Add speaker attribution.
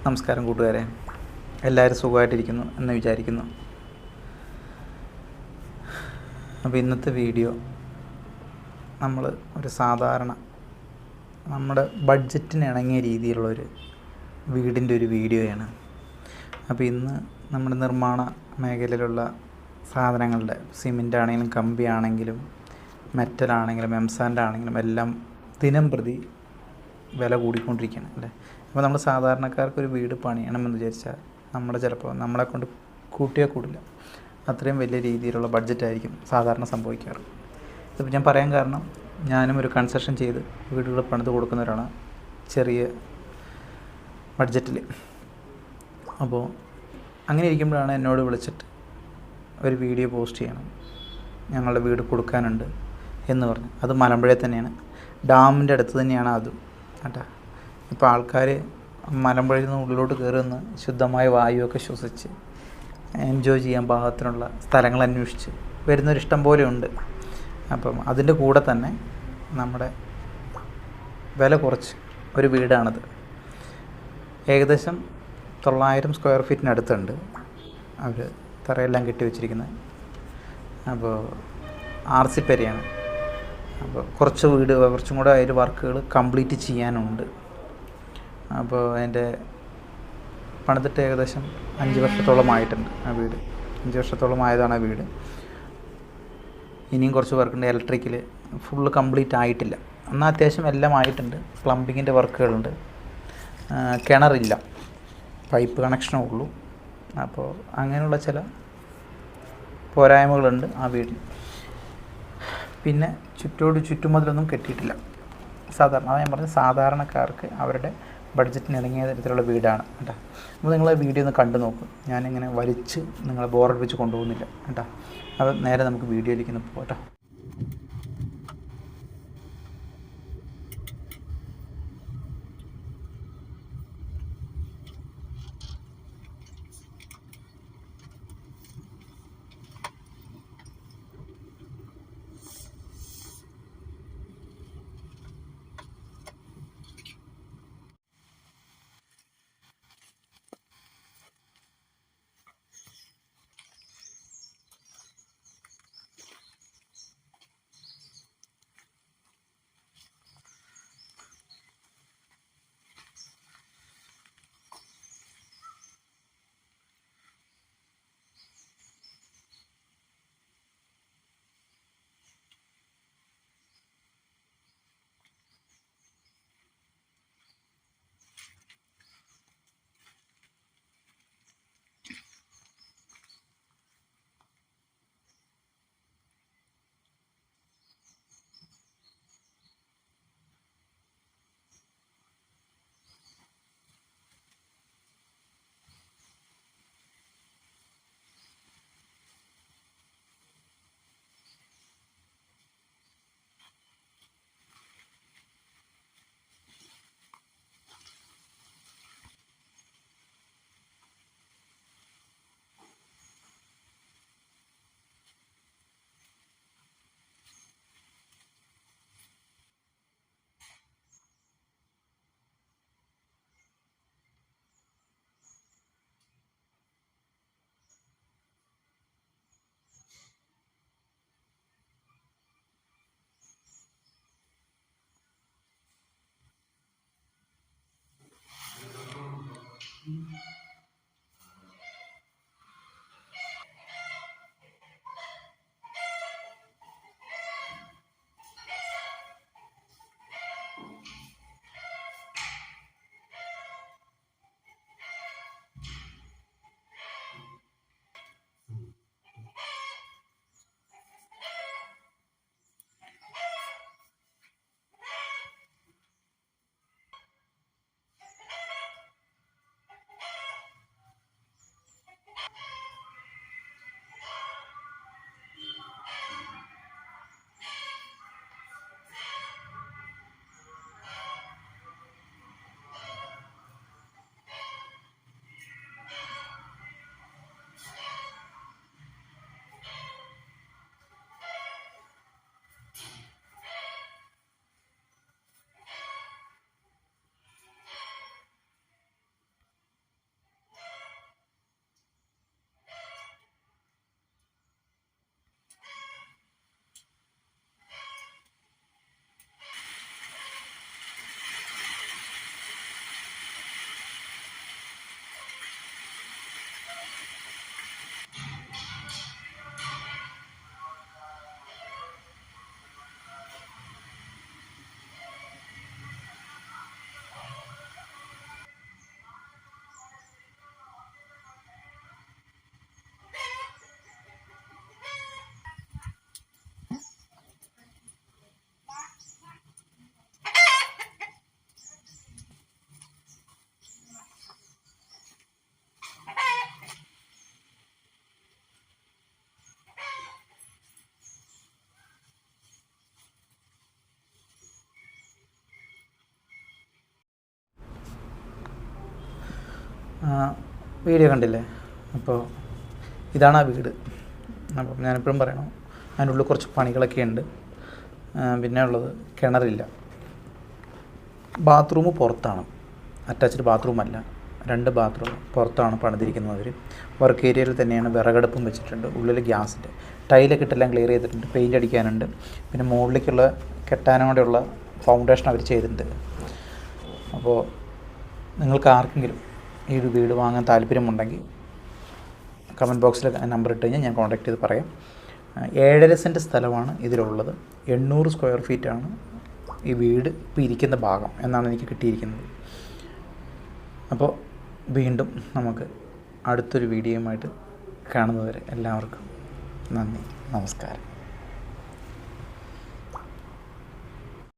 Speaker 1: നമസ്കാരം കൂട്ടുകാരെ, എല്ലാവരും സുഖമായിട്ടിരിക്കുന്നു എന്ന് വിചാരിക്കുന്നു. അപ്പോൾ ഇന്നത്തെ വീഡിയോ നമ്മൾ ഒരു സാധാരണ നമ്മുടെ ബഡ്ജറ്റിന് ഇണങ്ങിയ രീതിയിലുള്ളൊരു വീടിൻ്റെ ഒരു വീഡിയോയാണ്. അപ്പോൾ ഇന്ന് നമ്മുടെ നിർമ്മാണ മേഖലയിലുള്ള സാധനങ്ങളുടെ സിമെൻ്റ് ആണെങ്കിലും കമ്പി ആണെങ്കിലും മെറ്റലാണെങ്കിലും എംസാൻഡ് ആണെങ്കിലും എല്ലാം ദിനം പ്രതി വില കൂടിക്കൊണ്ടിരിക്കുകയാണ് അല്ലേ. അപ്പോൾ നമ്മൾ സാധാരണക്കാർക്കൊരു വീട് പണിയണമെന്ന് വിചാരിച്ചാൽ ചിലപ്പോൾ നമ്മളെ കൊണ്ട് കൂട്ടിയാൽ കൂടില്ല, അത്രയും വലിയ രീതിയിലുള്ള ബഡ്ജറ്റായിരിക്കും സാധാരണ സംഭവിക്കാറ്. ഇതിപ്പോൾ ഞാൻ പറയാൻ കാരണം, ഞാനും ഒരു കൺസ്ട്രക്ഷൻ ചെയ്ത് വീടുകൾ പണിത് കൊടുക്കുന്നവരാണ് ചെറിയ ബഡ്ജറ്റിൽ. അപ്പോൾ അങ്ങനെ ഇരിക്കുമ്പോഴാണ് എന്നോട് വിളിച്ചിട്ട് ഒരു വീഡിയോ പോസ്റ്റ് ചെയ്യണം, ഞങ്ങളുടെ വീട് കൊടുക്കാനുണ്ട് എന്ന് പറഞ്ഞു. അത് മലമ്പുഴയിൽ തന്നെയാണ്, ഡാമിൻ്റെ അടുത്ത് തന്നെയാണ് അതും കേട്ടോ. ഇപ്പോൾ ആൾക്കാർ മലമ്പുഴയിൽ നിന്ന് ഉള്ളിലോട്ട് കയറുന്ന ശുദ്ധമായ വായുവൊക്കെ ശ്വസിച്ച് എൻജോയ് ചെയ്യാൻ പാകത്തിനുള്ള സ്ഥലങ്ങൾ അന്വേഷിച്ച് വരുന്നൊരിഷ്ടം പോലെ ഉണ്ട്. അപ്പം അതിൻ്റെ കൂടെ തന്നെ നമ്മുടെ വില കുറച്ച് ഒരു വീടാണത്. ഏകദേശം 900 സ്ക്വയർ ഫീറ്റിനടുത്തുണ്ട് അവർ തറയെല്ലാം കെട്ടി വെച്ചിരിക്കുന്നത്. അപ്പോൾ RC പെരയാണ്. അപ്പോൾ കുറച്ചും കൂടെ അതിൽ വർക്കുകൾ കംപ്ലീറ്റ് ചെയ്യാനുണ്ട്. അപ്പോൾ അതിൻ്റെ പണിതിട്ട് ഏകദേശം 5 വർഷത്തോളമായിട്ടുണ്ട് ആ വീട്. 5 വർഷത്തോളമായതാണ് ആ വീട്. ഇനിയും കുറച്ച് വർക്കുണ്ട്. ഇലക്ട്രിക്കൽ ഫുള്ള് കംപ്ലീറ്റ് ആയിട്ടില്ല, എന്നാൽ അത്യാവശ്യം എല്ലാം ആയിട്ടുണ്ട്. പ്ലംബിങ്ങിൻ്റെ വർക്കുകളുണ്ട്. കിണറില്ല, പൈപ്പ് കണക്ഷനേ ഉള്ളൂ. അപ്പോൾ അങ്ങനെയുള്ള ചില പോരായ്മകളുണ്ട് ആ വീടിന്. പിന്നെ ചുറ്റുമതിലൊന്നും കെട്ടിയിട്ടില്ല. അതാണ് ഞാൻ പറഞ്ഞത്, സാധാരണക്കാർക്ക് അവരുടെ ബഡ്ജറ്റിന് ഇണങ്ങിയ തരത്തിലുള്ള വീടാണ് കേട്ടോ. അപ്പോൾ നിങ്ങൾ വീഡിയോ ഒന്ന് കണ്ടു നോക്കും. ഞാനിങ്ങനെ വലിച്ച് നിങ്ങളെ ബോറടിപ്പിച്ച് കൊണ്ടുപോകുന്നില്ല കേട്ടോ. അപ്പോൾ നേരെ നമുക്ക് വീഡിയോയിലേക്ക് പോകാം കേട്ടോ. വീഡിയോ കണ്ടില്ലേ? അപ്പോൾ ഇതാണ് ആ വീട്. അപ്പം ഞാനെപ്പോഴും പറയണം, അതിൻ്റെ ഉള്ളിൽ കുറച്ച് പണികളൊക്കെ ഉണ്ട്. പിന്നെ ഉള്ളത് കിണറില്ല. ബാത്റൂം പുറത്താണ്, അറ്റാച്ച്ഡ് ബാത്റൂമല്ല. 2 ബാത്റൂം പുറത്താണ് പണിതിരിക്കുന്നത്. വർക്ക് ഏരിയയിൽ തന്നെയാണ് വിറകടുപ്പും വെച്ചിട്ടുണ്ട്. ഉള്ളിൽ ഗ്യാസിൻ്റെ ടൈലൊക്കെ ഇട്ടെല്ലാം ക്ലിയർ ചെയ്തിട്ടുണ്ട്. പെയിൻ്റ് അടിക്കാനുണ്ട്. പിന്നെ മുകളിലേക്കുള്ള കെട്ടാനോടെയുള്ള ഫൗണ്ടേഷൻ അവർ ചെയ്തിട്ടുണ്ട്. അപ്പോൾ നിങ്ങൾക്ക് ആർക്കെങ്കിലും ഈ ഒരു വീട് വാങ്ങാൻ താല്പര്യമുണ്ടെങ്കിൽ കമൻറ്റ് ബോക്സിൽ നമ്പർ ഇട്ട് കഴിഞ്ഞാൽ ഞാൻ കോൺടാക്ട് ചെയ്ത് പറയാം. 7.5 സെൻറ്റ് സ്ഥലമാണ് ഇതിലുള്ളത്. 800 സ്ക്വയർ ഫീറ്റാണ് ഈ വീട് ഇപ്പോൾ ഇരിക്കുന്ന ഭാഗം എന്നാണ് എനിക്ക് കിട്ടിയിരിക്കുന്നത്. അപ്പോൾ വീണ്ടും നമുക്ക് അടുത്തൊരു വീഡിയോയുമായിട്ട് കാണുന്നതുവരെ എല്ലാവർക്കും നന്ദി, നമസ്കാരം.